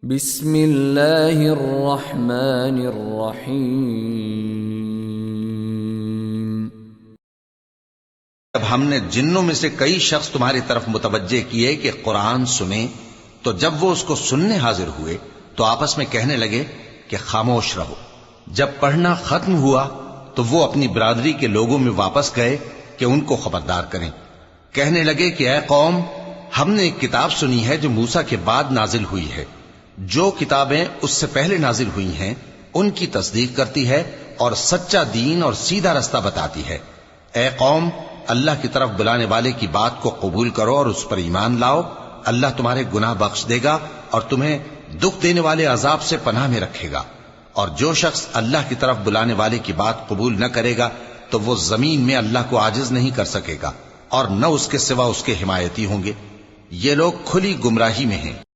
بسم اللہ الرحمن الرحیم۔ جب ہم نے جنوں میں سے کئی شخص تمہاری طرف متوجہ کیے کہ قرآن سنیں تو جب وہ اس کو سننے حاضر ہوئے تو آپس میں کہنے لگے کہ خاموش رہو۔ جب پڑھنا ختم ہوا تو وہ اپنی برادری کے لوگوں میں واپس گئے کہ ان کو خبردار کریں۔ کہنے لگے کہ اے قوم، ہم نے ایک کتاب سنی ہے جو موسیٰ کے بعد نازل ہوئی ہے، جو کتابیں اس سے پہلے نازل ہوئی ہیں ان کی تصدیق کرتی ہے اور سچا دین اور سیدھا رستہ بتاتی ہے۔ اے قوم، اللہ کی طرف بلانے والے کی بات کو قبول کرو اور اس پر ایمان لاؤ، اللہ تمہارے گناہ بخش دے گا اور تمہیں دکھ دینے والے عذاب سے پناہ میں رکھے گا۔ اور جو شخص اللہ کی طرف بلانے والے کی بات قبول نہ کرے گا تو وہ زمین میں اللہ کو عاجز نہیں کر سکے گا اور نہ اس کے سوا اس کے حمایتی ہوں گے۔ یہ لوگ کھلی گمراہی میں ہیں۔